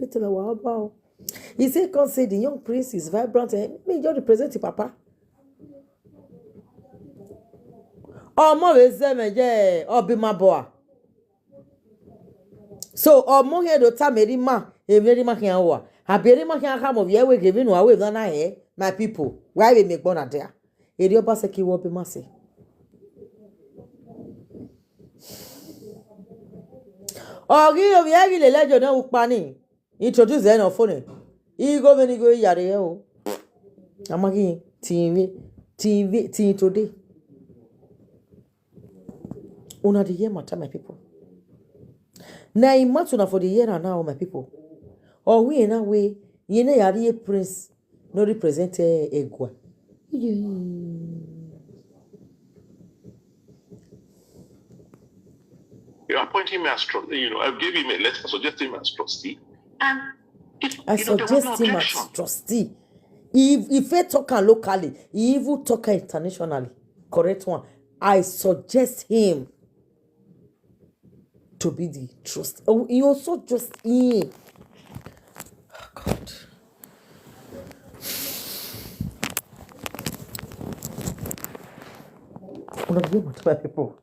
maybe tell her what about. He said, "Come say the young prince is vibrant and me just represent the papa." Omo we say me je obi maboa. So omo here do ta meri ma, e meri ma kan wa. Abere ma kan ka mo ye we give no away na here, my people. Why we make bona there? E di oba se ki wo bi ma se. Ogi o ye gi le lejo na upani. Introduce them on phone. He go when he go yare o. Amagi TV today. Una the year matter, my people. Na imatuna for the year now, my people. Or we in a way, ye na yare prince no represent egwa. You appoint him as trustee, I gave him a letter, suggest him as trustee. And I suggest him as trustee. If he talk locally, he even talk internationally. Correct one. I suggest him to be the trustee. Oh, he also just him. Oh, God. Una the game my people.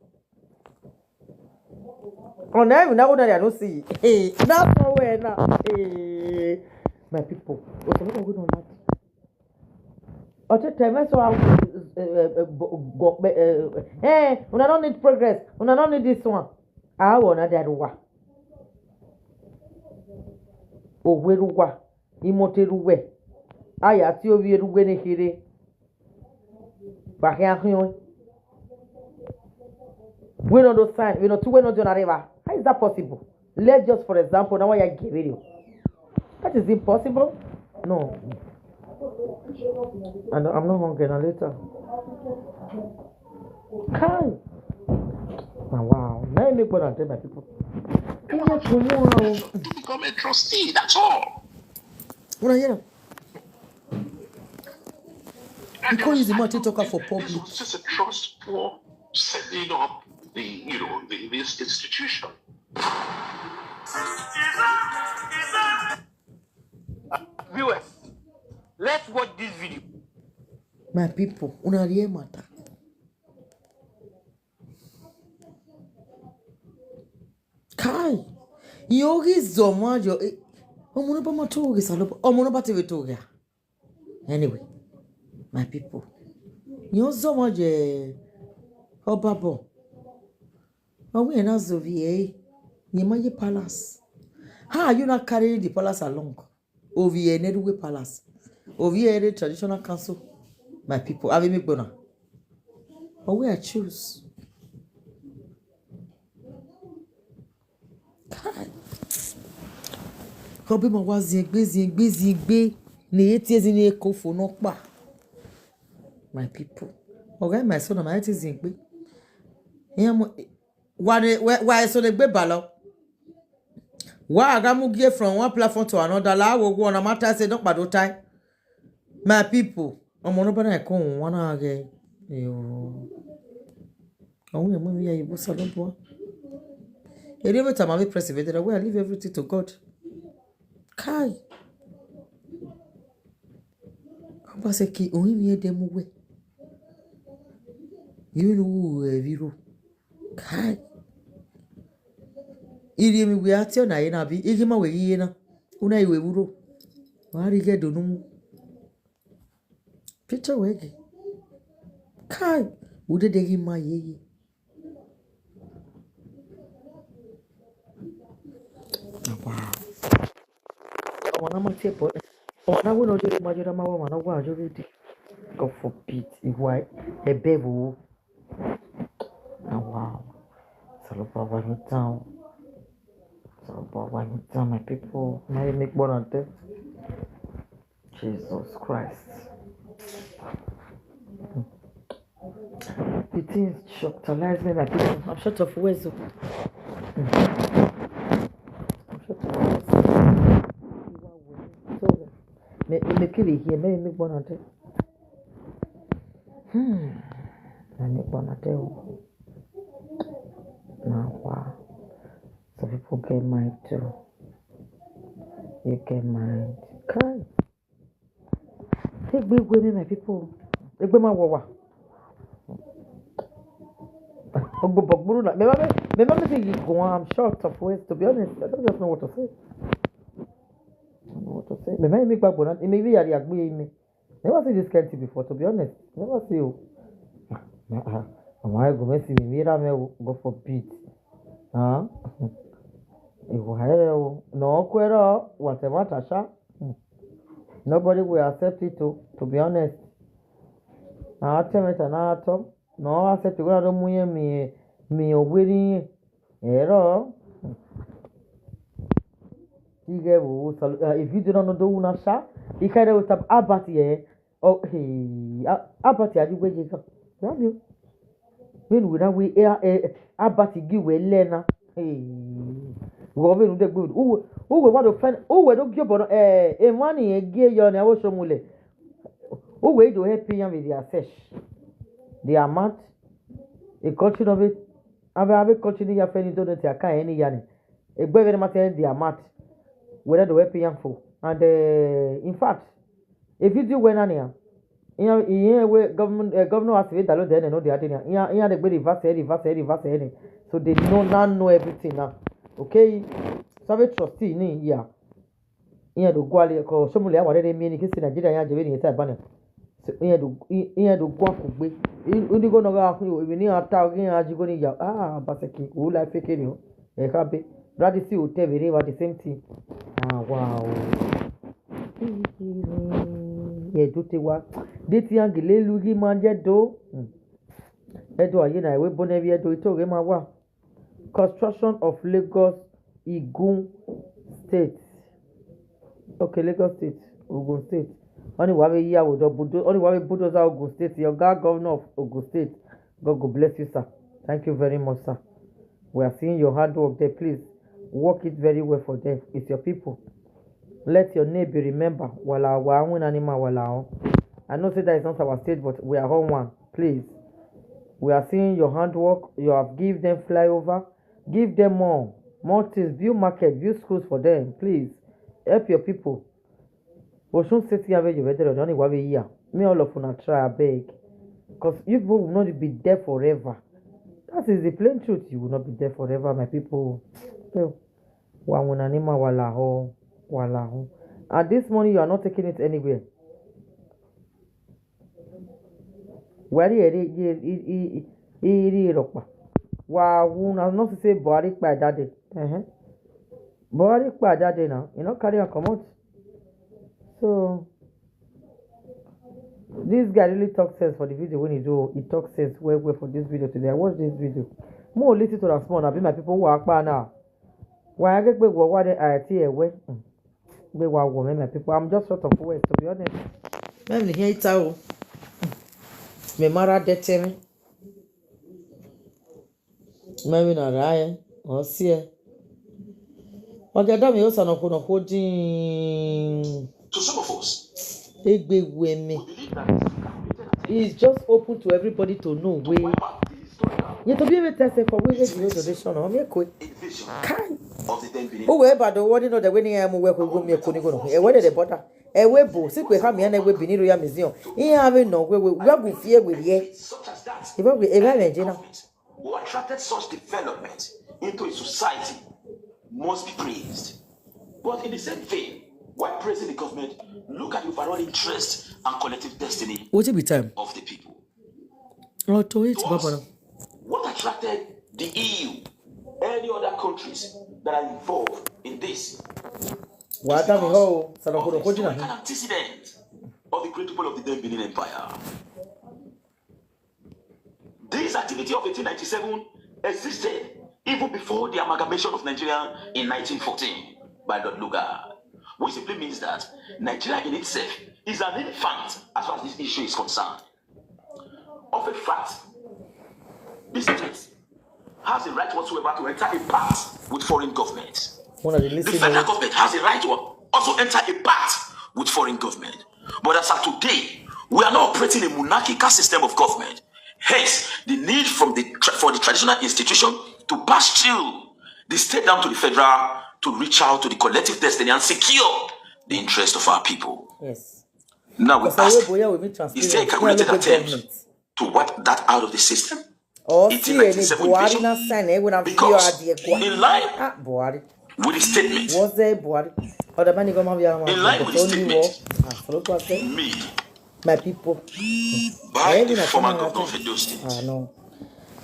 Oh, now I don't see. Hey, that's nowhere now. Hey, my people. What's going on that? So hey, we don't need progress. We don't need this one. I want that one. Oh, where wa? Imoteruwe. Aya ti ovi eruwe ne kere. Bahian. We don't do sign. We don't two. We don't do river. How is that possible? Let's just, for example, now I give you. That is impossible. No. And I'm not hungry now later. Kai. Oh, wow. Now I make one and tell my people. Become a trustee, that's all. What are you? You can't use the money to talk for public. This was just a trust for setting up this institution. Viewers, let's watch this video. My people, una rien matter. Kai, yogi zomajo. Omono pa matoge salopo. Omono pa teve toga. Anyway, my people, you zomaje. Obabo. We na Zovie. Nimaye palace. How are you not carrying the palace along? Ovie Nedwe Palace. Ovie traditional council. My people, have me bona. But where I choose. God. Kobe ma wa zingbe. Ne etiezi ni ekofo no pa. My people. Okay, my son, my etiezi zingbe. Why so the gbe balo? Why agamu give from one platform to another? La wo go na matter say don't bad time. My people, omo no na ko one age. Yo. Oh, we mo ya ibo salobo. Every time I be president, I will leave everything to God. Kai. Oba se ki oyin mi e demu we. You know viro. Kai. Iri mi we atio na ye na bi igima we yi na. Una iwe wuro. Wa ri ge donu. Peter wege. Kai. Ude de gi ma ye. Wow. Wana ma tie po. Wana wo no je ma je ma wa na wa jo di. God forbid. Why a bevu. Oh wow. Salopa one town. Salopa one town, my people. May make one on them. Jesus Christ. The things shocktalize me, my people. I'm short of words. I'm short of words. So, me kill it here. May make one on them. I make one on them. Now, wow. So people get mine too. You can mind. Kai. Take big women, my people. Take my wawa. Remember saying you go. I'm shocked of ways. To be honest, I don't just know what to say. I don't know what to say. Remember make back bonus. Maybe you are me. Never see this kind before. To be honest, never see you. Why go messy me? Mira me go for beat. Huh? No, quero whatever Tasha. Nobody will accept it to be honest. Now tell it an atom. No, accept to go to me wedding. Error. If you do not know the one sha, you can with up abati oh hey abati adu gbe je kan. You. When we we abati give we learner. Hey. Wo be nu de good. Who we want to find who we don't give but money gie yo na wo so mule. Who we do help you with their search. The amount a culture of it. Ave continue your friend to the aka any yani. A very matter the amount whether the help you for. And in fact, if you do when ania governor has to allow them know the idea. Here they reverse. So they know everything now. Okay, so we trustee ni here. Here do go ali ko so mule aware mi ni kisi Nigeria ya jebe ni ta bana. So here do go akugbe. Uni go no ga ku we ni ata ogi ajigo ni ya baseki who like fake ni o. E ka be. Brother see hotel very about the same thing. Wow. Do te wa de ti angele lugi manje do edo aye na we bonevi edo ito ge ma wa construction of Lagos Igun State. Okay, Lagos State, Ogun State. Only wa we ya wo do budo only wa we bulldozer Ogun State. Your governor of Ogun State, God go bless you, sir. Thank you very much, sir. We are seeing your hard work there. Please work it very well for them. It's your people. Let your name be remembered. I know say that is not our state, but we are all one. Please. We are seeing your handwork. You have given them flyover. Give them more things. Build market. Build schools for them. Please. Help your people. Osun State have you better than only year. Me all of una try a beg. Because you people will not be there forever. That is the plain truth. You will not be there forever, my people. And this money you are not taking it anywhere. Where not to say Buhari by that day. Buhari by that day now. You know, carry on come out. So this guy really talks sense for the video when he talks sense well for this video today. I watched this video. More listen to that small now. Be my people who are back now. Why I get big what I see away. My people, I'm just sort of words to be honest. Même here it's all. Me mara dete me. Même na raya. O sie. O ga da me o sana ko no hodin. To some of us, Egbe we me. It's just open to everybody to know we. You to be able to say for we get the donation on me quick. Oh, but the one know the winning I am work with me a conigo. A weather the butter. A webo, sit with Hammy and a web Benin Royal Museum. He having no way we will fear with ye. If we ever who attracted such development into a society must be praised. But in the same vein, while praising the government, look at the overall interest and collective destiny what be time of the people. Oh, to it, Papa. What attracted the EU, any other countries that are involved in this? What am I? Oh, an antecedent of the great people of the Benin Empire. This activity of 1897 existed even before the amalgamation of Nigeria in 1914 by Lord Lugard, which simply means that Nigeria in itself is an infant as far as this issue is concerned. Of a fact, this state has a right whatsoever to enter a pact with foreign governments. The federal government has a right to also enter a pact with foreign government. But as of today, we are not operating a monarchical system of government. Hence, the need for the traditional institution to pass through the state down to the federal to reach out to the collective destiny and secure the interest of our people. Yes. Now we Because ask, we will be is there a transparent. calculated Local attempt government. to wipe that out of the system? Or see any 1897 Buhari na vision? sign when I feel Because idea in line Buhari. with the statement, Was there Buhari? Or the man go ma in line with the statement follow what I say. made My people. by the former governor of Edo State, no.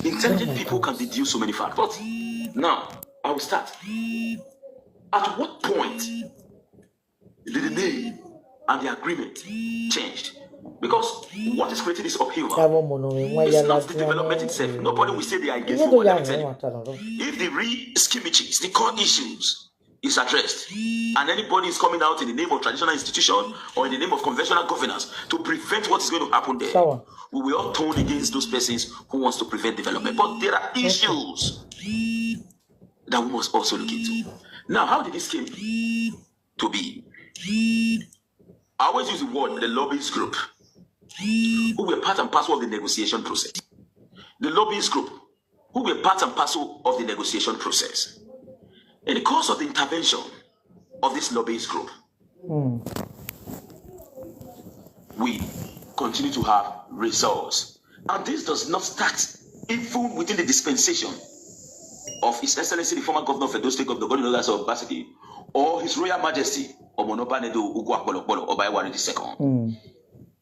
intelligent people can deduce so many facts. But now I will start. At what point did the name and the agreement changed? Because what is creating this upheaval is not the development itself. Nobody will say they are against it. If the real skirmishes, the core issues is addressed, and anybody is coming out in the name of traditional institution or in the name of conventional governance to prevent what is going to happen there, we will all turn against those persons who wants to prevent development. But there are issues that we must also look into. Now, how did this came to be? I always use the word the lobbyist group, who were part and parcel of the negotiation process. The lobbyist group, who were part and parcel of the negotiation process. In the course of the intervention of this lobbyist group, we continue to have results. And this does not start even within the dispensation of His Excellency the former governor of Edo State, Governor of Basiki, or His Royal Majesty Omonobanedo Ugwakbolokbolo Obayewari II.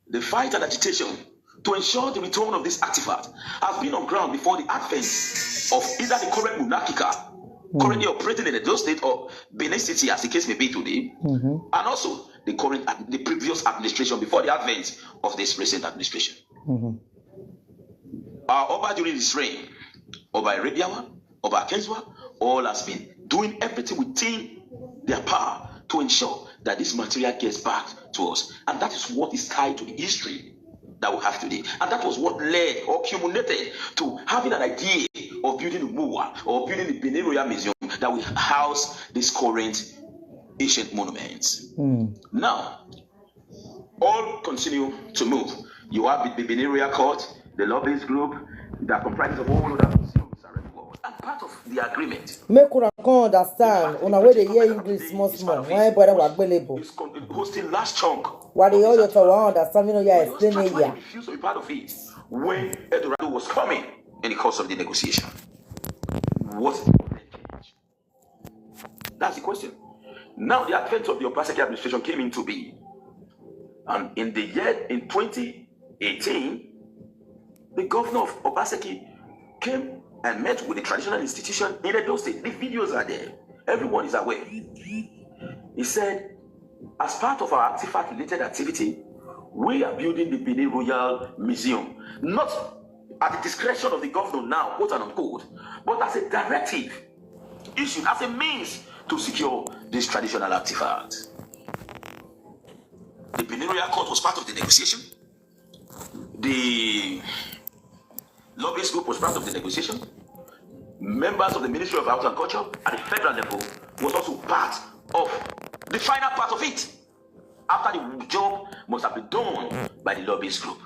The fight and agitation to ensure the return of this artifact has been on ground before the advent of either the current monarchical currently operating in Edo State or Benin City, as the case may be today, and also the previous administration before the advent of this recent administration. Our Oba during this reign, Oba Arabiawa, Oba Kenzwa, all has been doing everything within their power to ensure that this material gets back to us. And that is what is tied to the history that we have today. And that was what led or culminated to having an idea of building a MUA or building the Benin Royal Museum that will house these current ancient monuments. Now, all continue to move. You have the Benin Royal Court, the lobbyist group that comprises of all other museums around the world. And part of the agreement. Make una come understand. On our way they hear English small. Why brother was available? It's hosting last chunk. What they all you to understand, you know, you explain it here. Refused to be part of it when Eldorado was coming in the course of the negotiation. What is the change? That's the question. Now the advent of the Obaseki administration came into being. And in 2018, the governor of Obaseki came and met with the traditional institution in Edo State. The videos are there. Everyone is aware. He said, as part of our artifact-related activity, we are building the Benin Royal Museum, not at the discretion of the governor now, quote and unquote, but as a directive issued as a means to secure this traditional artifact. The Benin Royal Court was part of the negotiation. The lobbyist group was part of the negotiation. Members of the Ministry of Arts and Culture at the federal level was also part of the final part of it. After the job must have been done by the lobbyist group.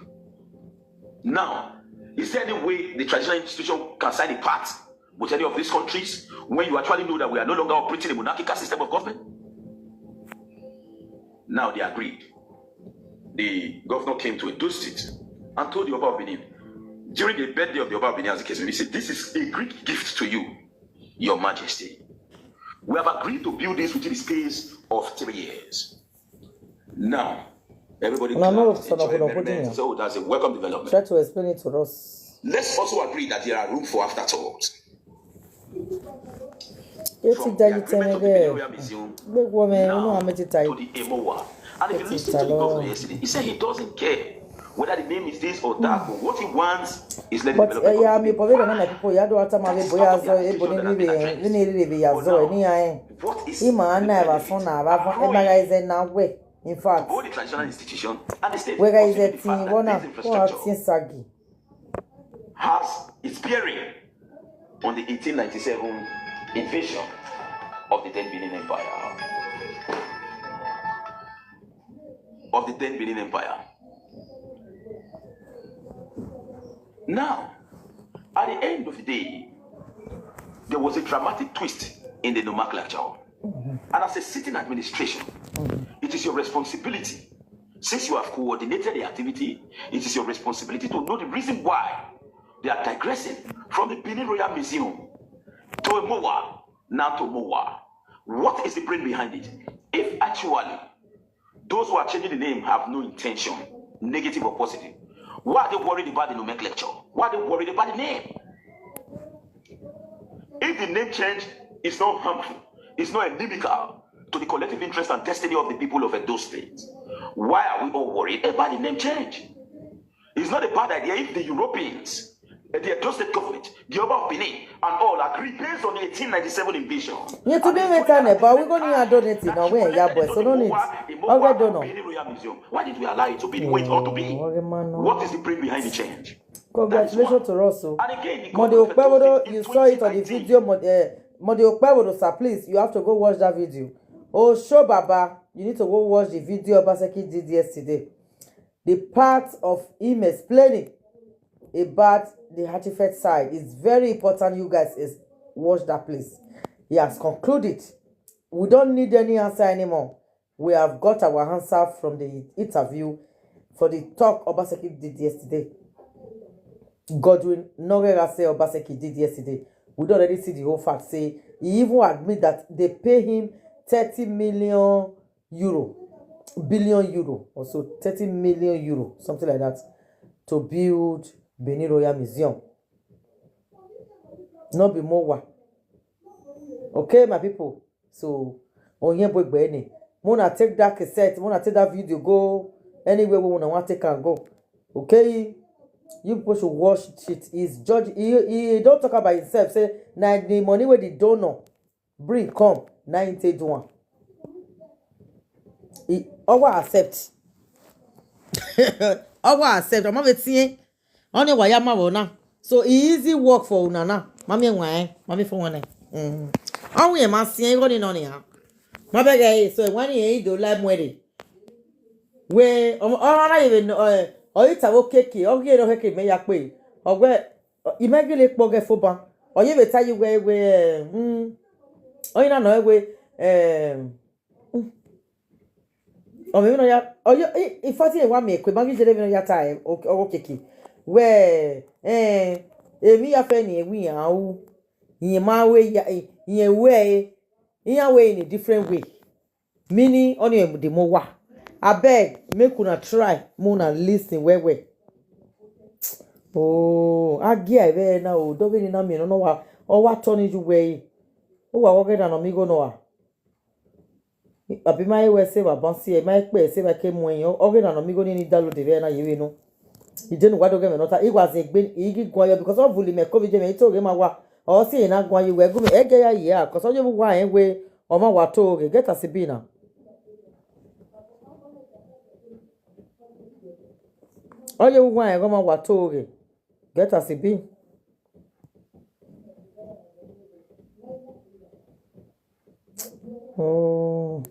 Now, is there any way the traditional institution can sign a pact with any of these countries when you actually know that we are no longer operating a monarchical system of government? Now they agreed. The governor came to Edo State and told the Oba of Benin, during the birthday of the Oba of Benin, as the case may be, said, this is a great gift to you, Your Majesty. We have agreed to build this within the space of 3 years. Now, everybody so that's a welcome development. Try to explain it to us. Let's also agree that there are room for afterthoughts. From the agreement of the Benin Royal Museum to the Emowa. And if you listen to the governor yesterday, he said he doesn't care whether the name is this or that, but what he wants is let the development. Yeah, me probably don't know people. You don't have to have a boy as well. You need to be as well. What is never son in fact, both the traditional institution and the state where is it infrastructure has its bearing on the 1897 invasion of the then Benin Empire. Now, at the end of the day, there was a dramatic twist in the nomenclature. And as a sitting administration, it is your responsibility. Since you have coordinated the activity, it is your responsibility to know the reason why they are digressing from the Benin Royal Museum to a Moa, now to Moa. What is the brain behind it? If actually those who are changing the name have no intention, negative or positive, why are they worried about the nomenclature? Why are they worried about the name? If the name change is not harmful, it's not inimical to the collective interest and destiny of the people of Edo State, why are we all worried about the name change? It's not a bad idea if the Europeans, the Edo State government, the Oba of Benin, and all agree based on the 1897 invasion. Yeah, to be met, but we're going to donate it now. Where yeah, boy, so don't need. Okay, don't know. Benin Royal Museum. Why did we allow it to be the way it ought to be? What is the brain behind the change? Congratulations to Russell. And again, You saw it on the video. Modi Okpewodo, sir, please, you have to go watch that video. Oh, show Baba, you need to go watch the video Obaseki did yesterday. The part of him explaining about the artifact side is very important. You guys watch that, please. He has concluded. We don't need any answer anymore. We have got our answer from the interview for the talk Obaseki did yesterday. Godwin Norega say Obaseki did yesterday. We don't already see the whole fact. Say he even admit that they pay him 30 million euro, billion euro, also 30 million euro, something like that, to build Benin Royal Museum. Not be more. Okay, my people. So on here, boy, Benny. Mona take that cassette. Mona take that video. Go anywhere we want to take and go. Okay. You people should watch it. Is judge he don't talk about himself. Say now the money where the donor bring come 91. He our accept. Our accept. I'm not seeing only why I'm so easy work for Unana. Mommy why? Mommy for one. Oh we am seeing running on here. My beg so when he do live wedding. Where not even or it's a okay, or get a cake, may I pay, or where immaculate bogger for ban, or you will tell you where, or you know, where, or maybe not, or you, if I say one make, we might get even your time, or okay, where, me a penny, we are, in my way, in a way, in a different way, meaning only the more. I beg, make una try, muna listen where. Oh, I get it now. Don't get in me, no what. Or what turn you way? Oh, I walk it an amigo noa. I be my way say about Bonsi, my pay, say I came when you organ an amigo need download the Vena, you know. He didn't want to give me not. It was a big eager guaya because of bully me, COVID, me told him, or say, not why you were going to egg, yeah, because all you wine way or my water, get a Sabina. All you want, I go my water. Get us a be. Oh,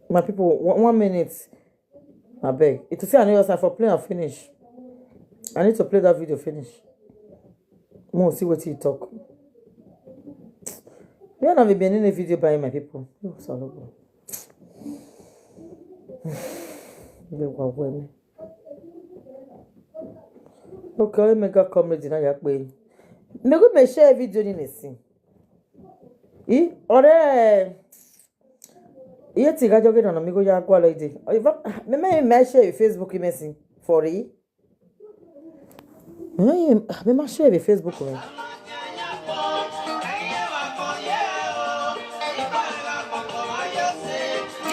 my people, 1 minute. I beg. It to say I know yourself for play and finish. I need to play that video finish. More see what he talk. We are not been in a video by my people. Oh, sorry. Okay, make a comedy na yakpe. Me go me share video ni nsin. Ore iye ti ga joge na mi go ya gwa lo ide. Me share Facebook mesin for it. Me share Facebook me.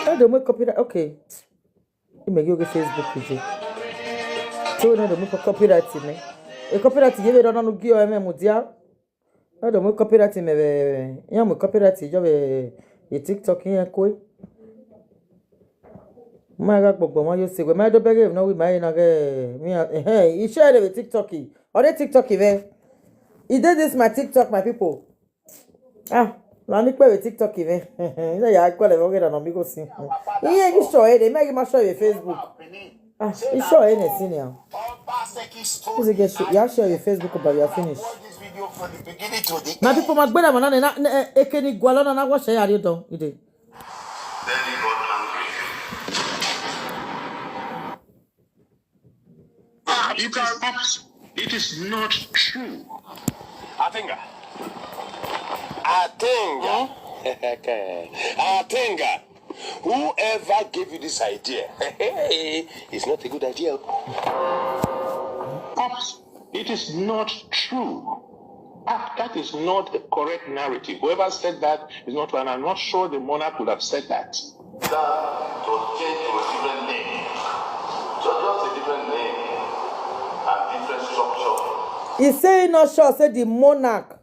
I don't make copyright. Okay. You make you go Facebook with you. So no, don't make copyright me. A copyright you don't know give you mudia. I don't make copyright me. You make copyright you be TikTok here koi. My God, but you say we might do better if no we might not get me. Hey, you share it with TikTok. Or the TikTok even. He did this my TikTok, my people. Let me play with TikTok even. Yeah, I call it okay, and amigo see. Yeah, you show it. They make him show your Facebook. You show anything now. You get you share your Facebook, but you are finished. video from the beginning to the My end. people, my brother, man, na ekeni gwalona na what share you don. You dey. Then he got angry. It is not true. Atenga. Atenga. Whoever gave you this idea, it's not a good idea. It is not true. That is not a correct narrative. Whoever said that is not, and I'm not sure the monarch would have said that. That was changed to a different name. So just a different name and different structure. He say not sure, say the monarch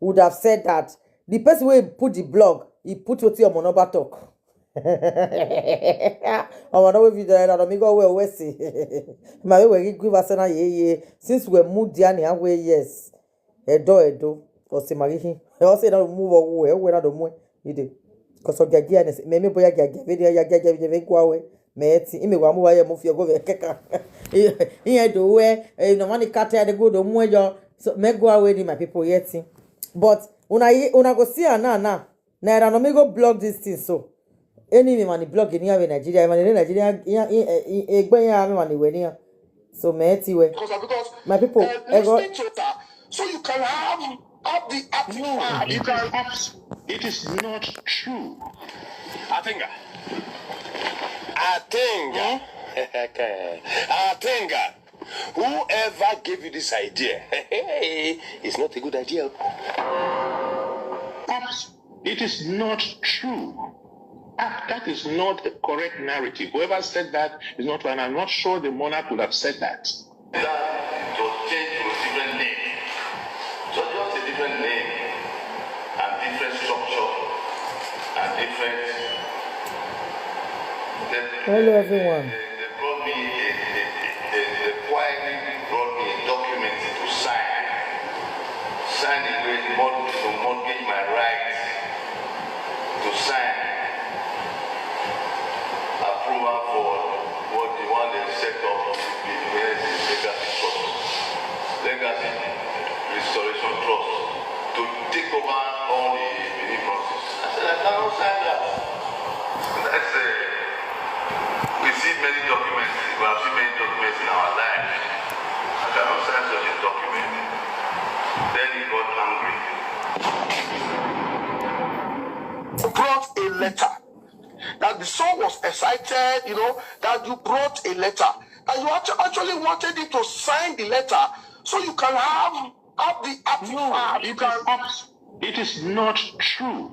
would have said that. The person who put the blog, he put what your monoba talk. I know if you don't me go where we see. My way give us na ye since we moved there na way yes. Edo or se marihi. I also don't move away we na do mo you dey. Cause of gagia ne me boya gagia video ya gagia we go away. Me eti ime wa mu wa ye mo fi go keka. Here do we no money cut the go do mo yo so me go away my people yeti. But una go see na na era no me go blog this thing so. Any man blog in here in Nigeria, man in Nigeria, so because my people, so you can have the It is not true. Atenga. Atenga. Whoever gave you this idea, it's not a good idea. It is not true. That is not a correct narrative. Whoever said that is not, and I'm not sure the monarch would have said that. That was changed to a different name. So just a different name and different structure and different. hello everyone. They brought me they quietly brought me a document to sign. Sign away to mortgage my right to sign. Approval for what they want to set up the Legacy Trust, Legacy Restoration Trust, to take over all the Benin process. I said, I cannot sign that. That's we see many documents, we have seen many documents in our life. I cannot sign such a document. Then he got angry. Brought a letter. That the son was excited, that you brought a letter. And you actually wanted him to sign the letter so you can have the artifact. It is not true.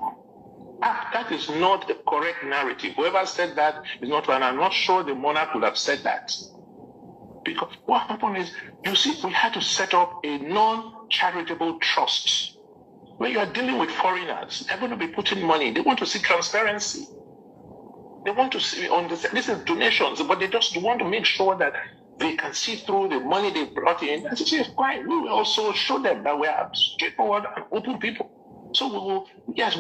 That is not the correct narrative. Whoever said that is not, and I'm not sure the monarch would have said that. Because what happened is, you see, we had to set up a non-charitable trust. When you are dealing with foreigners, they're going to be putting money. They want to see transparency. They want to see, understand, this is donations, but they just want to make sure that they can see through the money they brought in. And she says, fine, we will also show them that we are straightforward and open people. So we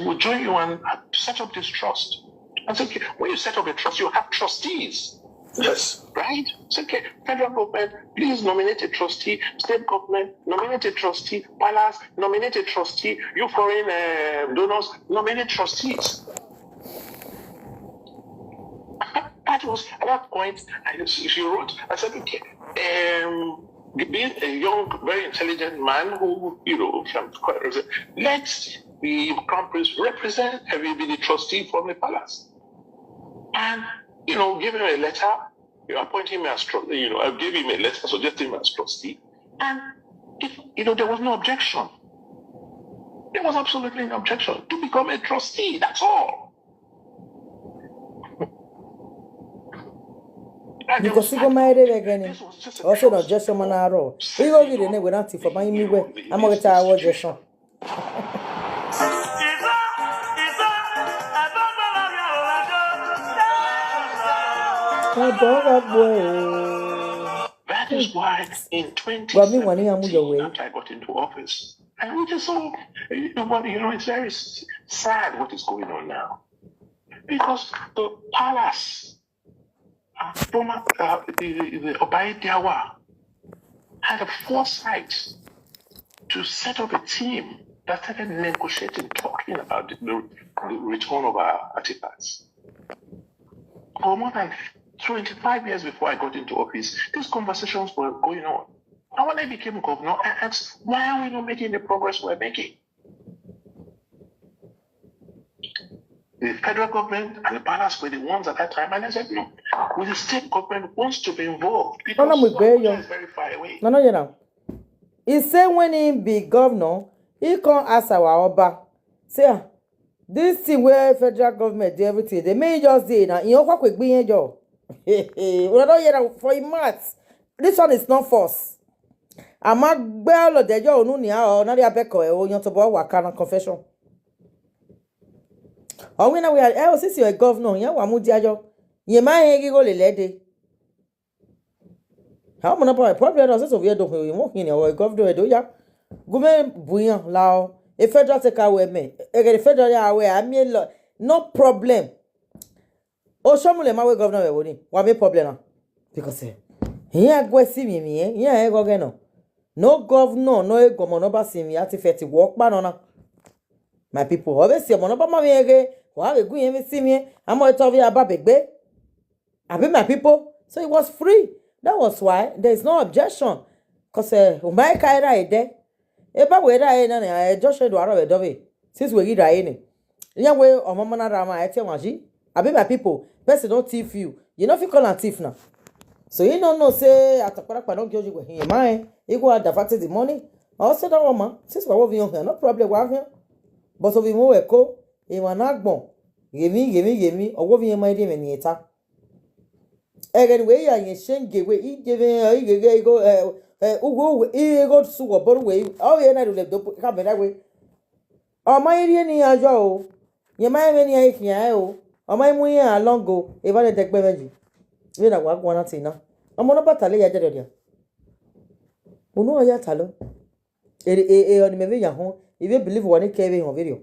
will join you and set up this trust. And so, okay, when you set up a trust, you have trustees. Yes. Right? It's okay. Federal government, please nominate a trustee. State government, nominate a trustee. Palace, nominate a trustee. You foreign donors, nominate trustees. That was at that point, she wrote, I said, okay, being a young, very intelligent man who, can quite represent, let the crown prince represent everybody, the trustee from the palace. And, give him a letter, appoint him as trustee, I gave him a letter, suggesting him as trustee. And, there was no objection. There was absolutely no objection to become a trustee, that's all. Because you go marry again. Also, no, just someone arrow. We go get in with auntie for my me way. I'm going to tell you just so. That is why in 2017, after I got into office, and we just saw, it's very sad what is going on now. Because the palace, former the Obaidiawa had a foresight to set up a team that started negotiating, talking about the return of our artifacts. For more than 25 years before I got into office, these conversations were going on. And when I became governor, I asked, why are we not making the progress we're making? The federal government and the palace were the ones at that time, and I said, no, the state government wants to be involved because Abuja is very far away. No, you know. He said when he be governor, he can't ask our Oba, say, this thing where federal government do everything, they may just say, now, you know what quick being your we don't hear for a month. This one is not force. I'm a bell of the joe, no, or not your beco, or you to boy, what kind of confession. Oh, we know we are, since you're a governor, yeah, Wamudiajo, you might go the lady. How many probably does of your dog walking or a governor do ya? Gourmet bouillon lao, a federal take away me, a federal away, I mean, no problem. Oh, Shamule, my governor, what a problem? Because here go see me, here I go again. No governor, no gomonoba see me at 50 walk banana. My people, always see a monoba me, while we go and see me, I'm going to tell you about big bay. I be my people, so it was free. That was why there is no objection. Because my kaira is there. Eba we da ina na just do aro we since we get in. Yan way o mama na rama I tell wanji. Abi my people, person don't thief you. You know if you call a thief now. So you don't know say atapara don't give you here man. You go divert the money. Also that woman, since we are here, no problem we here. But so we move eko, e wan agbon. Give me or wo vi my dey me eta. Again, we are in Shenge, we giving go Ugo, go to what way. Oh, yeah, I do let the come that way. Oh, my Indian Joe, you might many here, oh, my way along go, if I take beverage. We don't want one thing now. I'm on a battle, I did it. Uno Yatalo. On the maybe home, if you believe one came on video.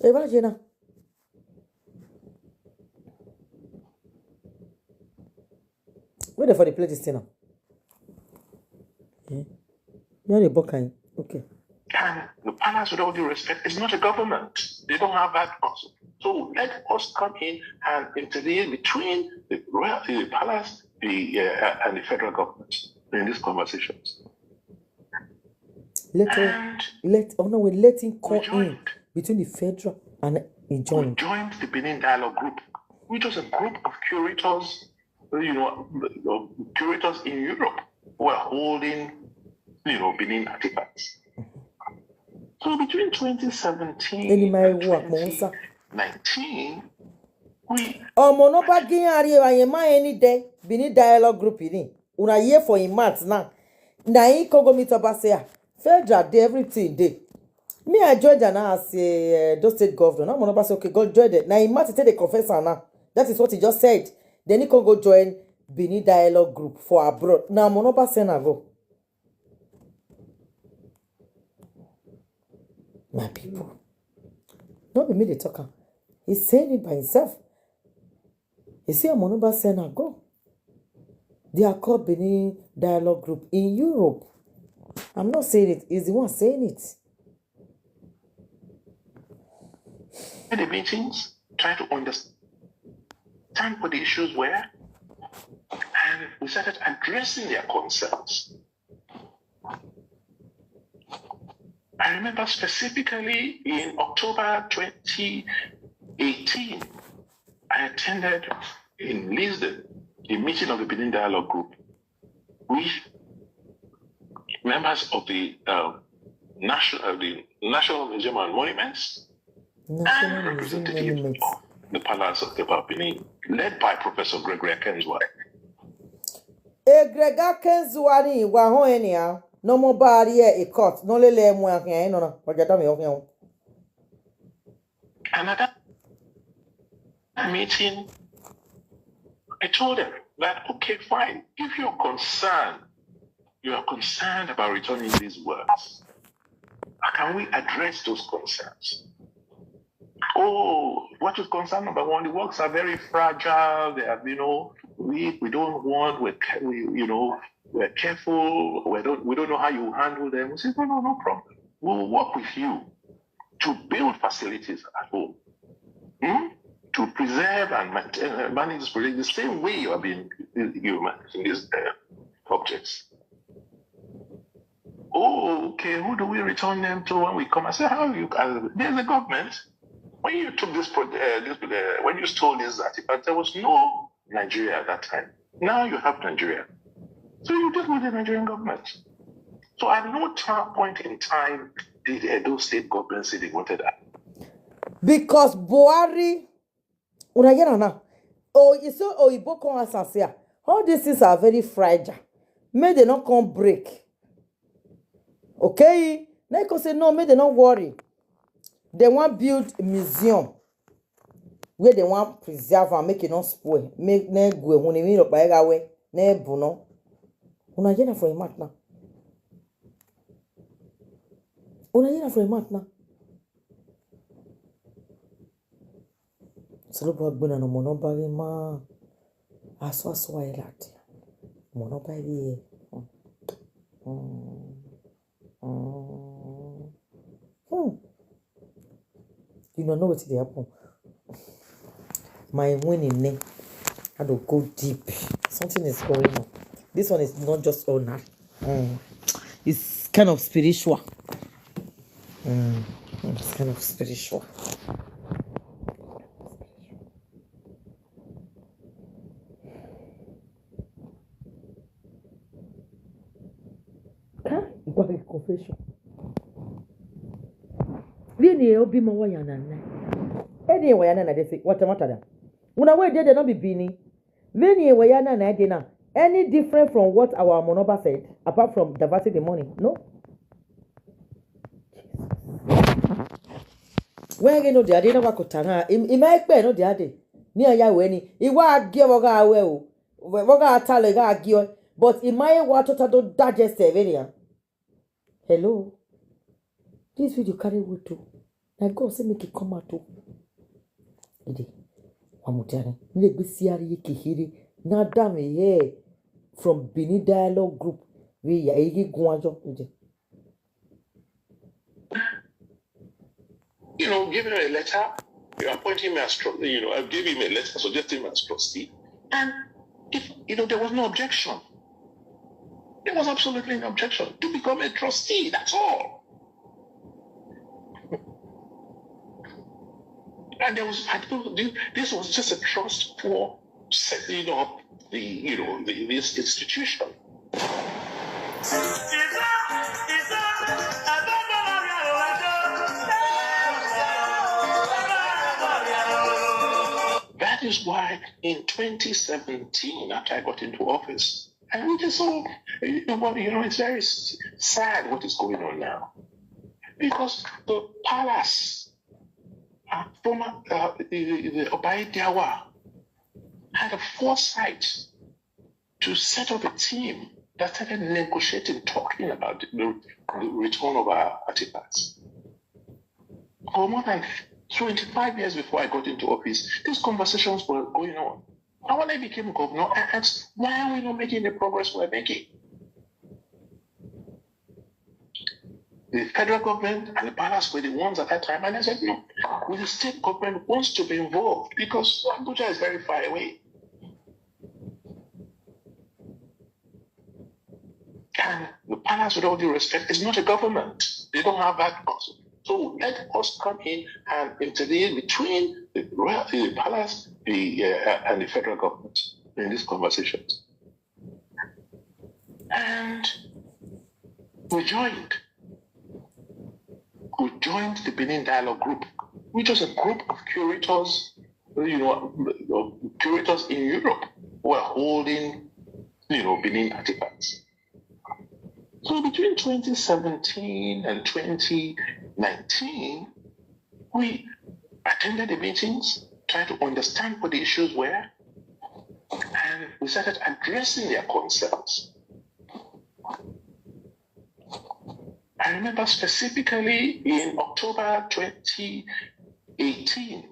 Imagine. Wait for the plate is now. You're a book, okay. And the palace, with all due respect, is not a government. They don't have that concept. So let us come in and intervene between the royal, the palace, and the federal government in these conversations. Let him come in between the federal and he joined. We joined the Benin Dialogue Group, which was a group of curators, curators in Europe who are holding, Benin artifacts. So between 2017 and 2019, we monoba gin are any day Benin Dialogue Group in una year for in months now. Na in Congo meet up say federal day everything day. Me I joined now as a state governor. Now monoba say okay, go join it. Now in months take the confessor now. That is what he just said. Then he can go join Benin Dialogue Group for abroad. Now monoba say na go. My people, not be me the talker. He's saying it by himself. You see, a monoba saying I go. They are called Benin Dialogue Group in Europe. I'm not saying it. He's the one saying it. in the meetings, trying to understand what the issues were, and we started addressing their concerns. I remember specifically in October 2018, I attended in Lisbon a meeting of the Benin Dialogue Group with members of the National Museum and Monuments and representatives of the Palace of the Benin, led by Professor Gregory Akenzwa. Gregory Akenzwa ni wa ho enia. No more barrier a court, no lele mo ahia no wajada me ohia. And at that meeting, I told them that, okay, fine, if you are concerned about returning these works, how can we address those concerns? Oh, what is concern number one? The works are very fragile. They are, we don't want, we're careful, we don't know how you handle them. We say, no problem. We'll work with you to build facilities at home, to preserve and maintain, manage this project the same way you managing these objects. Oh, okay, who do we return them to when we come? I say, how you can? There's the government. When you took this project, when you stole these artifacts, there was no Nigeria at that time. Now you have Nigeria. So you deal with the Nigerian government. So at no point in time did Edo state government say they wanted that. Because Buhari, when I get on now, you saw Iboko Asasia, all these things are very fragile. May they not come break. Okay? Now you can say, no, may they not worry. They want build a museum where they want preserve and make it not spoil. Make ne go when you look by way, ne buno. Una yena for a mat now. Una yena for a mat now. So look what no monobari ma. Aswa swailati. Monobari. You don't know what they happen. My winning name had to go deep. Something is going on. This one is not just honor. It's kind of spiritual. It's kind of spiritual. What a confession. Really, Obi Mawayana. Anyway, they say, what a matter. When I wait there, they don't be beanie. Really, Wayana na dinner. Any different from what our Monoba said, apart from diverting the money? No. Where you know the idea of Kotana, it might be no the other. Near Yaweni, it was give a guy well. Woga Talega give, but in my water to digest area. Hello. This video carry with too. Now God say make it come out too. Ide. Amutane. Nile bisiari kihiri. Na dame ye from Benin Dialogue Group. We ya egi guanjo. Ide. Giving her a letter, you appoint him as trustee, I gave him a letter suggesting him as trustee. And if there was no objection. There was absolutely no objection to become a trustee, that's all. And this was just a trust for setting up this institution. That is why in 2017, after I got into office, and we just saw, it's very sad what is going on now. Because the palace, the Obai Diawa, had a foresight to set up a team that started negotiating, talking about the return of our artifacts. For more than 25 years before I got into office, these conversations were going on. And when I became governor, I asked, why are we not making the progress we're making? The federal government and the palace were the ones at that time, and I said, no, the state government wants to be involved because Abuja is very far away. And the palace, with all due respect, is not a government. They don't have that muscle. So let us come in and intervene between the palace and the federal government in these conversations. And we joined. We joined the Benin Dialogue Group, which was a group of curators, curators in Europe who are holding, Benin artifacts. So between 2017 and 2019, we attended the meetings, tried to understand what the issues were, and we started addressing their concerns. I remember specifically in October 2018,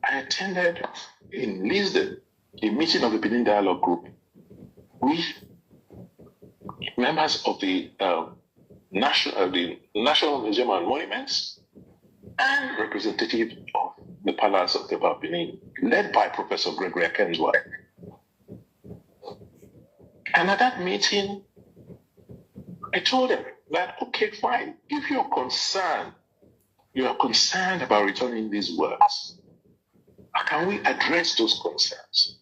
I attended in Lisbon a meeting of the Benin Dialogue Group, which members of the National Museum and Monuments, and representatives of the Palace of the Benin, led by Professor Gregory Akenzwa. And at that meeting, I told them that, okay, fine, if you are concerned about returning these works, how can we address those concerns?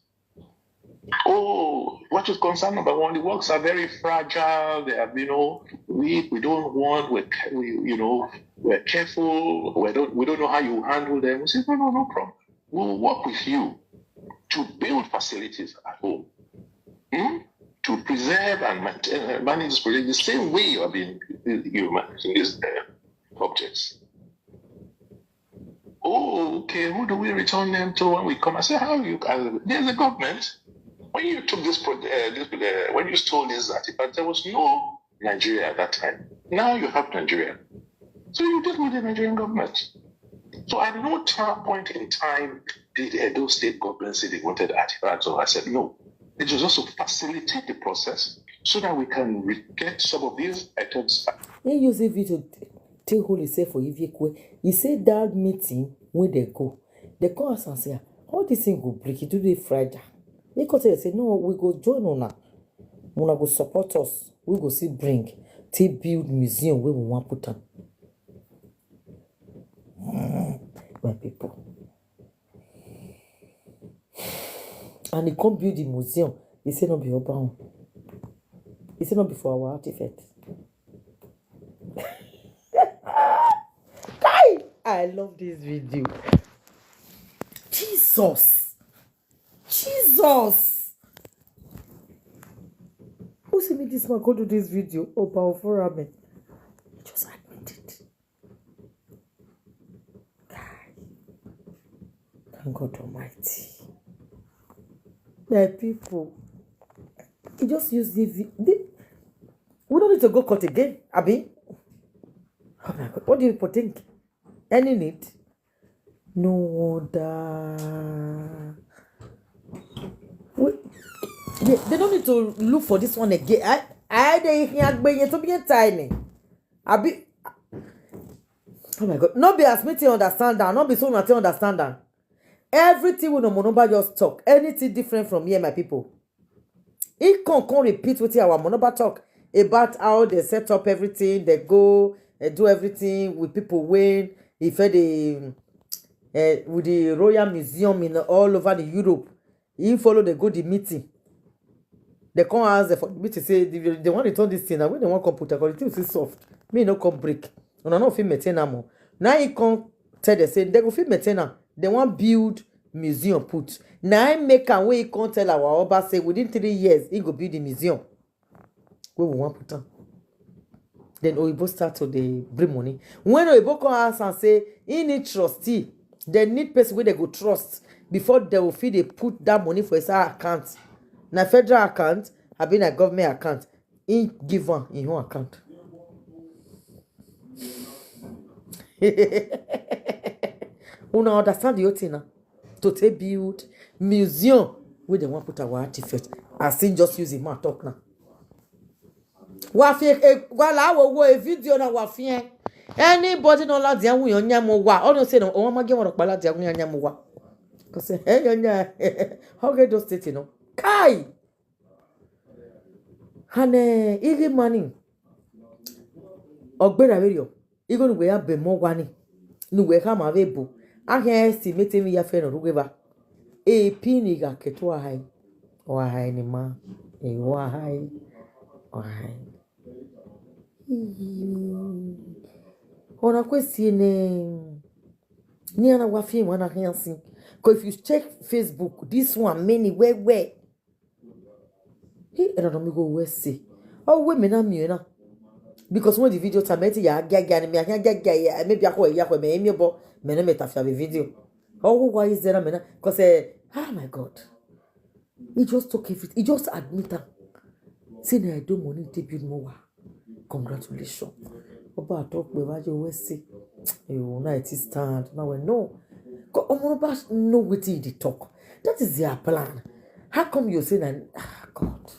Oh, what is concern number one? The works are very fragile. They have, we don't want. We're careful. We don't know how you handle them. We say, no problem. We'll work with you to build facilities at home, to preserve and maintain, manage this project the same way you have been managing these objects. Oh, okay. Who do we return them to when we come? I say, how you? There's the government. When you took this project, when you stole this artifact, there was no Nigeria at that time. Now you have Nigeria. So you deal with the Nigerian government. So at no point in time did Edo State government say they wanted artifacts, or I said no. It was also facilitate the process so that we can get some of these items back. He use a video take hold himself for Ivekwe. He said that meeting when they go, they come us and say, all this thing go break, it will be fragile. He come tell you say, no, we go join una. Una go support us. We go see bring. Take build museum where we want put on. My people. And he come build the museum. He said not be your bound. He said not before our artifact. I love this video. Jesus. Who sent me this man go to this video? Oh, powerful ramen. Just admit it. Thank God Almighty. The people. He just used the video. We don't need to go cut again, Abi. Oh my God. What do you people think? Any need? No wonder. They don't need to look for this one again. They to be tiny. Abi. Oh my God. Not be as me to understand that. Not be so much to understand that. Everything we no monoba just talk. Anything different from here, my people. It can't repeat what our monoba talk about how they set up everything. They go and do everything with people win. If they with the Royal Museum in all over the Europe, he follow they go the meeting. They come ask for the meeting say they want to turn this thing. Now when they want computer, because the thing is soft. Me no come break. No fit maintain more. Now he come tell they say they go fit maintain. They want build museum put. Now I make a way he come tell our Oba say within 3 years he go build the museum. Where we want put on. Then Oyibo start to the bring money. When Oyibo come ask and say he need trustee, they need person where they go trust before they will feel they put that money for his account. Na federal account, have been a government account. He give one in your account. Una understand the whole thing now? To take build museum where they want put our artifact. I still just use him and talk now. Wala wo a video na wafie. Anybody no la dia wu yonya mo wa. Oh no say no, o ma ge won pa la dia wu yonya mo wa. Cause say yonya how get those state no. Kai. Hane igi money. Ogbera video. Igo nu we abe mo wa ni. Nu we ka ma vebo. Ahia estimate mi ya fe no rugeba. E pini ga ketwa hai. Wa hai ni ma. E wa hai. Wa hai. Ona kwesi ni ana wafie wana hansi. Because if you check Facebook, this one many where he don't me go west see. Oh women na me na. Because when the video tameti ya gaga ni me gaga maybe akwa me emi bo me na metafia the video. Oh why is there me na? Because oh my God. He just took it. He just admit that. Say na I do money to build more. Congratulations. Oba talk we waje we say you na it stand now we know. Omoba know wetin dey talk. That is their plan. How come you say that? God.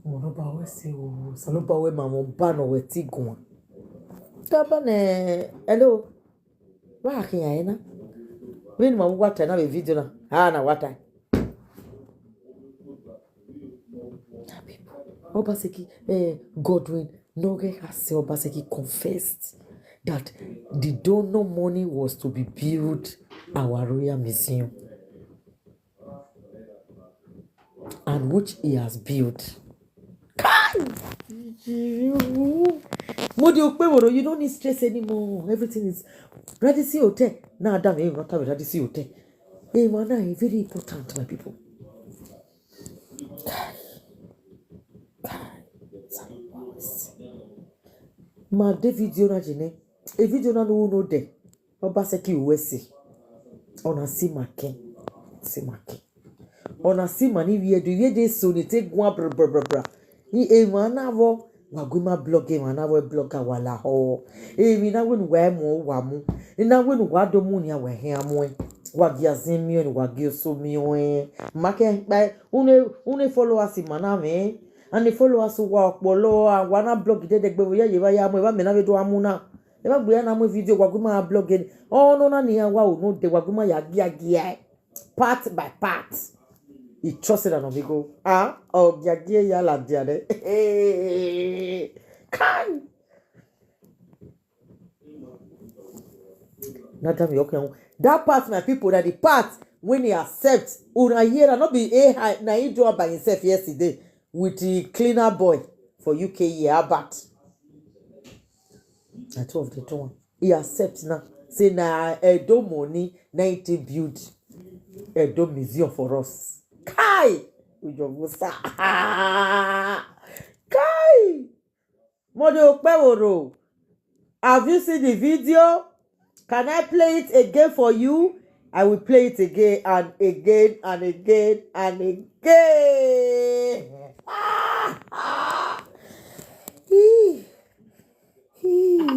Monoba we si o. Sanoba we mama ba no we ti gon. Taba ne hello. Wa akin ya na. We ni mama wata na be video na. Ah na wata. Obaseki Godwin Noge has said Obaseki confessed that the donor money was to be built our royal museum, and which he has built. Modi you don't need stress anymore. Everything is Radissi Hotel. Now, damn, you not have Radissi Hotel. Hey, man, very important, my people. Ma de video na jene. E video na no de. Obaseki uwesi. Ona si make. Si make. Ona si mani wie de so ni te gwa bra. Ni e mana vo waguma blogge mana vo blogger wala ho. E mi na wenu wa mo wa mu. Ni na wenu wa do mu ni a wa he amo. Wagi azemi ni wagi so mi o. Make by une followers mana me. And the followers who walk below and wanna blog it. They go ya mo eba me na do amuna. Eba gbe na mo video waguma blogging. Oh no na ni wa o no de waguma ya gia part by part. He trusted an amigo. Ah, oh gia ya la dia de. Kai. Not me okay. That part my people that the part when he accept una hear not be a na he do by himself yesterday. With the cleaner boy for UK year back. I told the two one. He accepts now. Say na Edo money 90 build Edo museum for us. Kai! Kai! Modo Peworo. Have you seen the video? Can I play it again for you? I will play it again and again and again and again.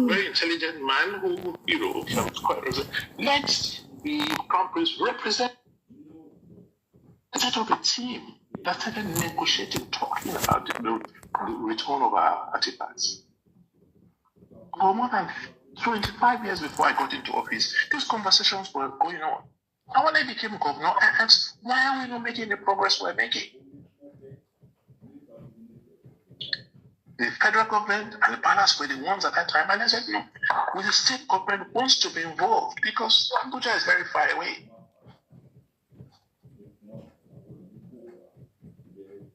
Very intelligent man who, felt quite resilient. Let the companies represent set up a team that started negotiating, talking about the return of our artifacts. For more than 25 years before I got into office, these conversations were going on. And when I became governor, I asked, why are we not making the progress we're making? The federal government and the palace were the ones at that time, and I said, no, the state government wants to be involved because Abuja is very far away.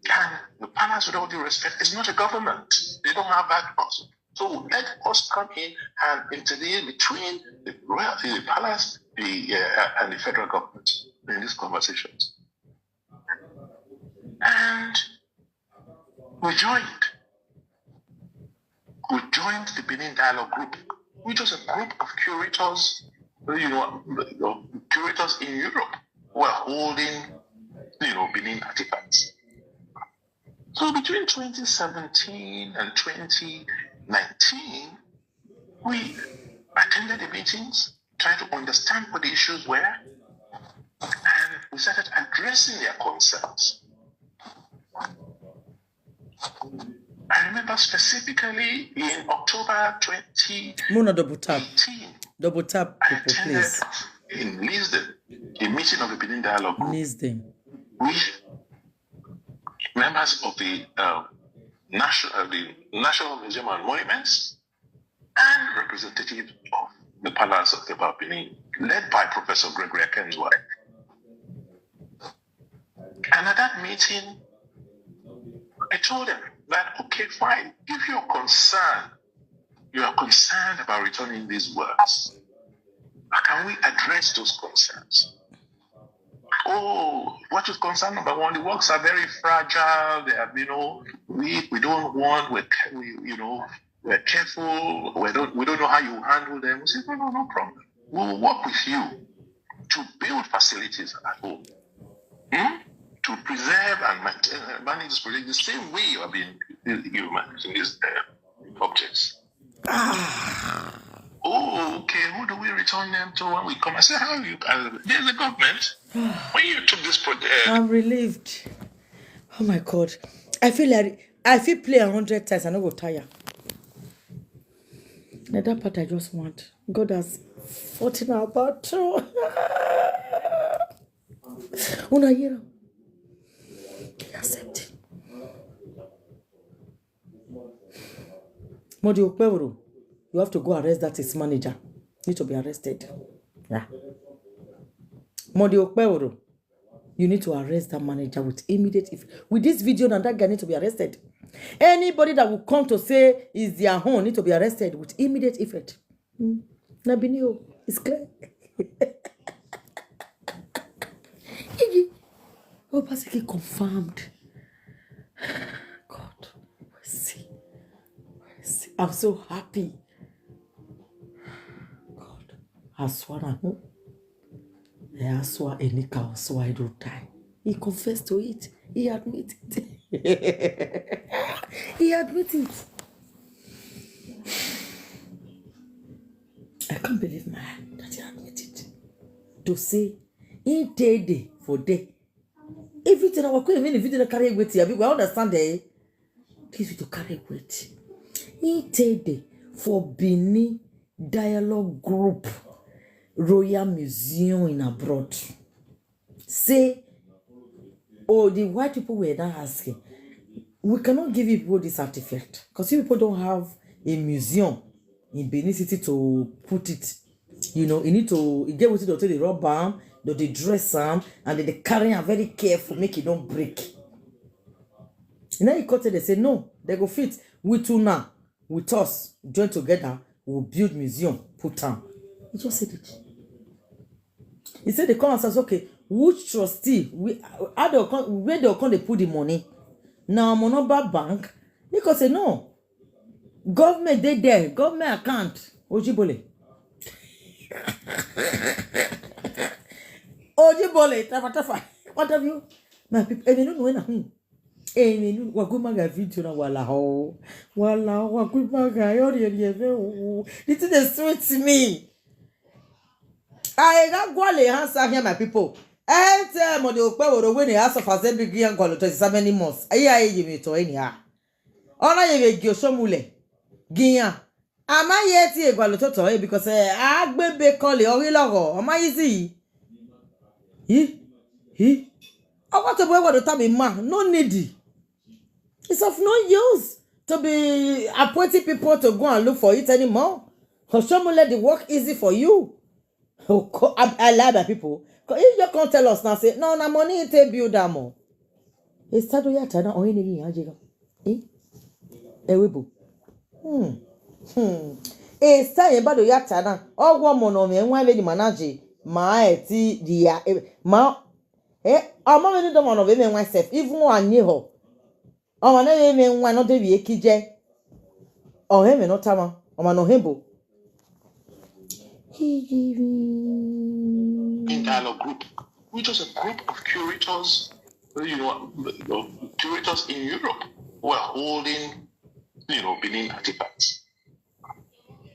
And the palace, with all due respect, is not a government. They don't have that cost. So let us come in and intervene between the royal, the palace, and the federal government in these conversations. And we joined the Benin Dialogue Group, which was a group of curators, curators in Europe who are holding, Benin artifacts. So between 2017 and 2019, we attended the meetings, trying to understand what the issues were, and we started addressing their concerns. I remember specifically in October 2018, double tap, I attended in Lisden a meeting of the Benin Dialogue Group with members of the National Museum and Monuments and representatives of the Palace of the Benin, led by Professor Gregory Akenzwa. And at that meeting, I told them that, okay, fine, if you are concerned about returning these works, how can we address those concerns? Oh, what is concern number one? The works are very fragile. They have, we don't want. We're careful. We don't know how you handle them. We say no problem. We'll work with you to build facilities at home, to preserve and manage this project the same way you have been managing these objects. Oh, okay. Who do we return them to when we come? I said, how are you? There's a government. When you took this project, I'm relieved. Oh my God. I feel like I feel play 100 times, I no go tire. Now that part I just want. God has fought in our battle. Una hear? Accept it. Modi Okpeworo, you have to go arrest that his manager. Need to be arrested. Yeah. Modi Okpeworo, you need to arrest that manager with immediate effect. With this video, now that guy need to be arrested. Anybody that will come to say is their own need to be arrested with immediate effect. Nabinio, it's clear. Oh, basically confirmed. God, mercy. I'm so happy. God, I swear I swear any cow, so I don't die. He confessed to it. He admitted it. He admitted it. I can't believe that he admitted to say in day for day. Everything I was going to video carry weight here. I understand that this video carry weight. In day for Benin Dialogue Group Royal Museum in abroad. Say, oh, the white people were not asking. We cannot give people this artifact because you people don't have a museum in Benin City to put it. You know, you need to get with it to the rubber, they dress them, and they carry them very careful, make it don't break. And then he cut it, they say, no, they go fit. We two now, with us, join together, we'll build museum, put them. He just said it. He said the come and says, okay, which trustee, where they'll come, they put the money. Now, Monoba Bank, because say, no, government, they there, government account, Ojibole. Ojibole, tafa. What have you? My people, even know when even wagumaga video na wala wagumaga yori this is sweet me. I got gwale answer here, my people. Tell Modi Okpeworo when he has of assembly gian gwalo 27 months. Aye me to anyhow. Ona ye gi osomule. Gian. Ama ye ti gwalo to because agbebe kan le ori loro. Ama easy. He. I want to boy what time in man. No needy. It's of no use to be appointing people to go and look for it anymore. Osomule the work easy for you. I lie by people. If you can't tell us now, say, no, na money it build that more. It's sad we are trying to own it. Ewebo. It's time about the yatana. All one mono and one lady manage my dia ma I'm not the one of women myself, even one near her. Oh, my name one not be a kije. Or him no tama, or no himbo. In Dialogue Group, which was a group of curators, curators in Europe who are holding, Benin artifacts.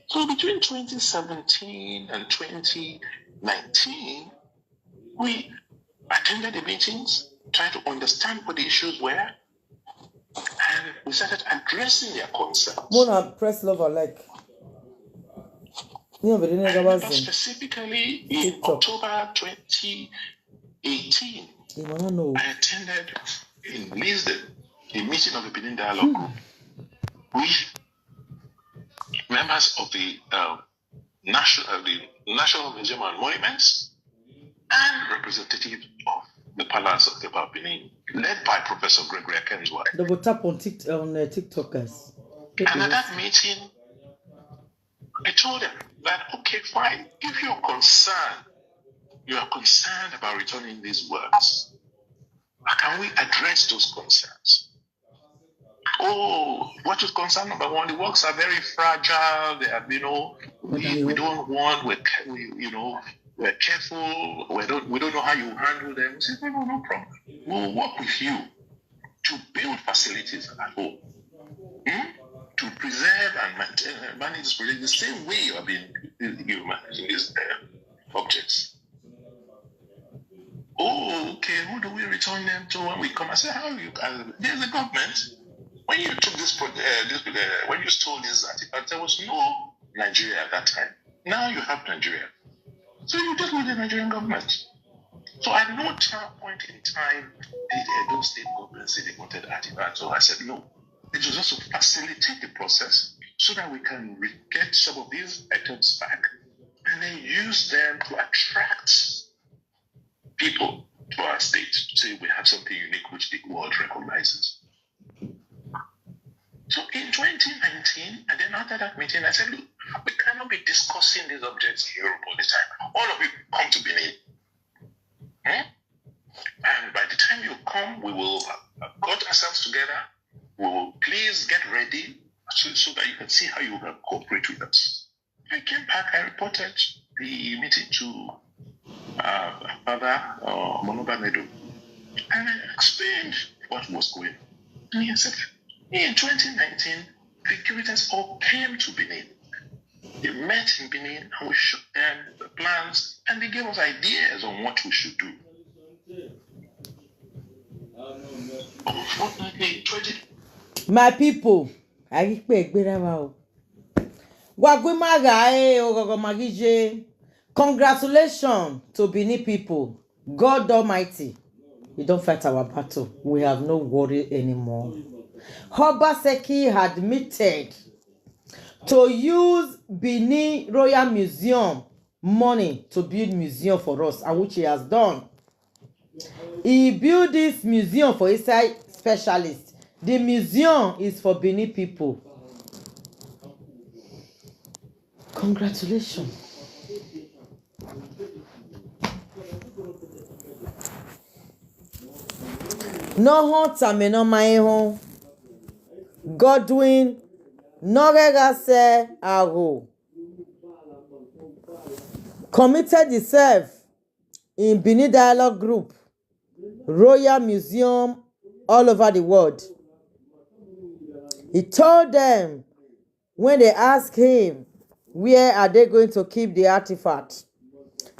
So between 2017 and 2019, we attended the meetings, trying to understand what the issues were, and we started addressing their concerns. Mona press lover like. Specifically in October 2018, I attended in Lisbon a meeting of the Benin Dialogue Group with members of the National Museum and Monuments and representatives of the Palace of the Benin, led by Professor Gregory Akenzwa. They will tap on TikTok, guys. And at that meeting, I told them that, okay, fine, if you are concerned about returning these works, how can we address those concerns? Oh, what is concern number one? The works are very fragile. They are, we don't want. We're careful. We don't know how you handle them. We said, no problem. We'll work with you to build facilities at home, to preserve and maintain and manage this project the same way you have been managing these objects. Oh, okay. Who do we return them to when we come? I said, how you? There's a government. when you took when you stole this artifact, there was no Nigeria at that time. Now you have Nigeria. So you deal with the Nigerian government. So at no point in time did Edo State government say they wanted artifacts. So I said no. It was just to facilitate the process so that we can get some of these items back and then use them to attract people to our state to say we have something unique which the world recognizes. So in 2019, and then after that meeting, I said, look, we cannot be discussing these objects in Europe all the time. All of you come to Benin. And by the time you come, we will have got ourselves together. We will please get ready so that you can see how you can cooperate with us. I came back, I reported the meeting to Father Monoba Medo, and I explained what was going on. And he said, in 2019, the curators all came to Benin. They met in Benin and we showed them the plans and they gave us ideas on what we should do. Unfortunately, my people, I expect better. Congratulations to Benin people. God Almighty, we don't fight our battle. We have no worry anymore. Obaseki had admitted to use Benin Royal Museum money to build museum for us, and which he has done. He built this museum for inside specialists. The museum is for Benin people. Congratulations. No hunt and no my home. Godwin Noregase Aro committed himself in Benin Dialogue Group, Royal Museum all over the world. He told them when they asked him where are they going to keep the artifact,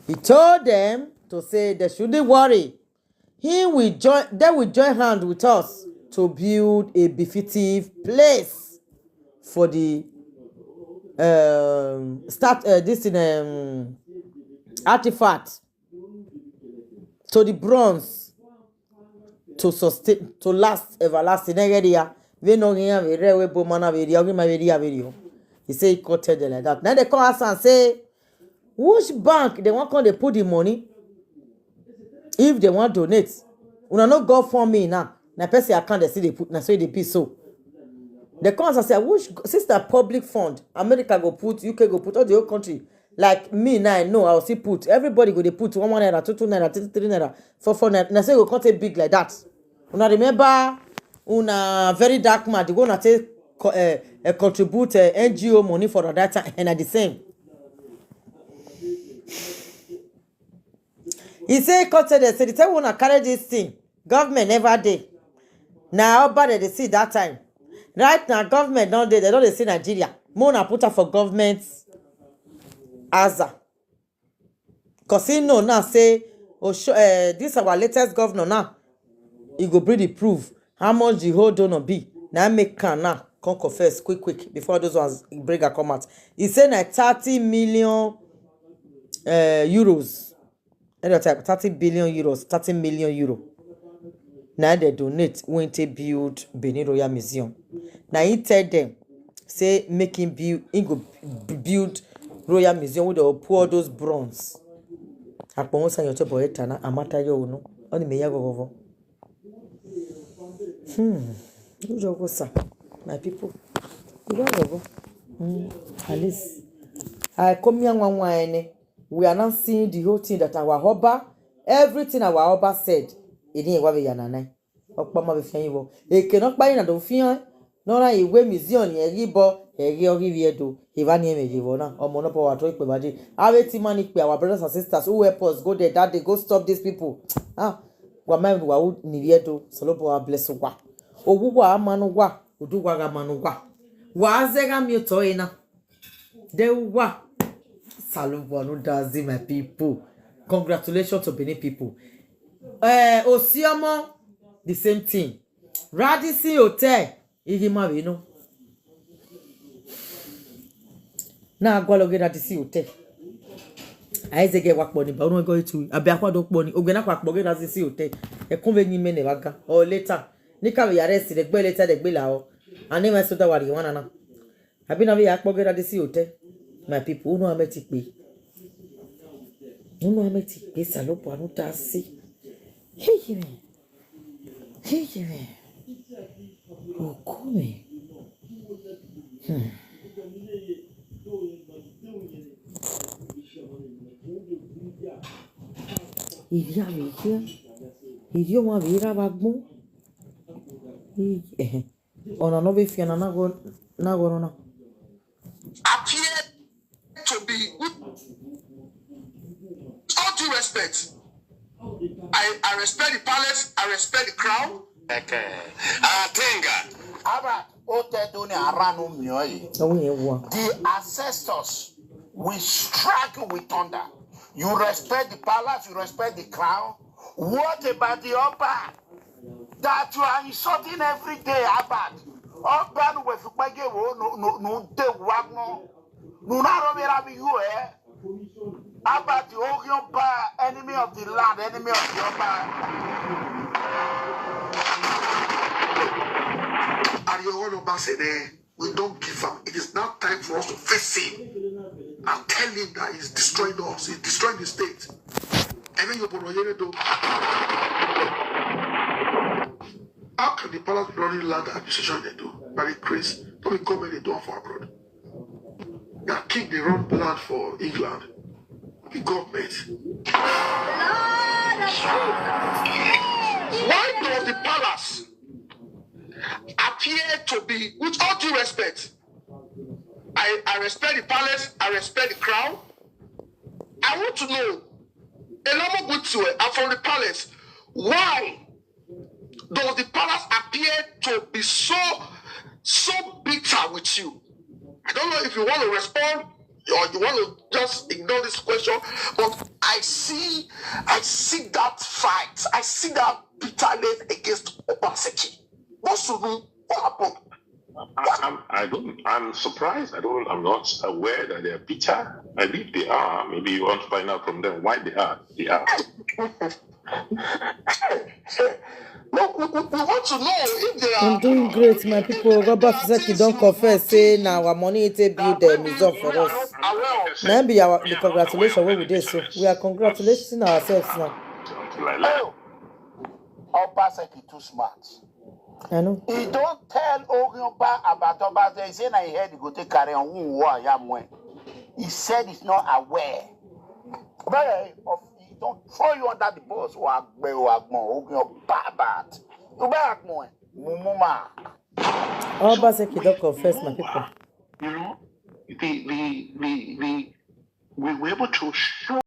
he told them to say they shouldn't worry. They will join hands with us to build a befitting place for the artifact, to the bronze, to sustain, to last everlasting. He said he quoted them like that. Now they call us and say, which bank they want to put the money if they want to donate? Una no go for me now. Na person account they see they put, na so they be so. They come and say, which sister public fund, America go put, UK go put, all the whole country. Like me now, I know I'll see put. Everybody go they put 1 naira, 2 naira, 3 naira, 4 naira. Na say go cut it big like that. Una remember, una very dark man. They go na take contribute NGO money for that time, and at the same. He say cut it. Say the time wanna carry this thing. Government never did. Now how bad they see that time. Right now, government don't they don't see Nigeria. More na put her for government Aza. Cause he know now say, oh, this our latest governor now. He go bring the proof how much the whole donor be. Now make can now come confess quick before those ones bring a come out. He say na 30 million euros. 30 billion euros, 30 million euro. Now they donate when they build Benin Royal Museum. Now he tell them, say make him build Royal Museum with the pour those bronze. Akpon sa yote boyeta na amata yo no. Oni me ya gogo. You jogo sa. My people. You go. At least I come here one. We are not seeing the whole thing that our Oba, everything our Oba said. It didn't have a yanana. Okpama be fian yiwo. E cannot buy na do fian. No na iwe museum ye ribo, e ri ori viedo. Ivani me yiwo na. Omo no power to ipe baji. Aweti mani pe our brothers and sisters who help us go there that they go stop these people. Wa mind wa u ni viedo. Solopo wa bless wa. Ogugwa amanu wa, udugwa ga manu wa. Wa azega mi to ina. De wa. Salute does my people. Congratulations to Benin people. Osiamo, the same thing. Radisson Hotel, Igi mavi no. Na agwalo ge na disi hotel. Aize ge wakponi ba no go itu. Abi akwado kponi. Ogbe na kwakpo ge na disi hotel. E konve nyime ne waga. Or later. Nika we arrest de gbe later de gbe la o. Ani ma so da wari wana na. Abi na we akpo ge na disi hotel. My people, uno ameti pe. Uno ameti pe salopo anu ta si. Hey me. Hey me. O come. Il y a ma vera bagmo. Ona no be fiana na go na. Appear to be, with all due respect, I respect the palace, I respect the crown. Okay. Aba oteduni aranu mioi. The ancestors will strike with thunder. You respect the palace, you respect the crown. What about the upper? That you are insulting every day, Abad. Urban with no de wagno. No na you Abad the Ogyoba, enemy of the land, enemy of the upper. Ariola said, we don't give up. It is now time for us to face him and tell him that he's destroying us, he's destroying the state. And then you do. How can the palace be running land administration they do? By the grace, don't be government they do for abroad. That king they run land for England. The government. Why does the palace appear to be, with all due respect, I respect the palace, I respect the crown. I want to know, I'm from the palace, why does the palace appear to be so bitter with you? I don't know if you want to respond or you want to just ignore this question, but I see that fight. I see that bitterness against Obaseki. What happened? I'm surprised. I'm not aware that they are bitter. Maybe if they are, maybe you want to find out from them why they are. No, we want to know if they are. I'm doing great, my people. Robert Seki don't confess, say now our money is build the museum for us. Maybe the congratulations what we did, so we are congratulating ourselves now. Oh, Obaseki too smart. I know. He don't tell Ogyoba about Obaseki. He say na he head go take carry on who wa yamwe. He said he's not aware. But he don't throw you under the bus or Ogyoba bad. You back more. Mumuma. Obaseki don't confess, my people. You know, we were able to show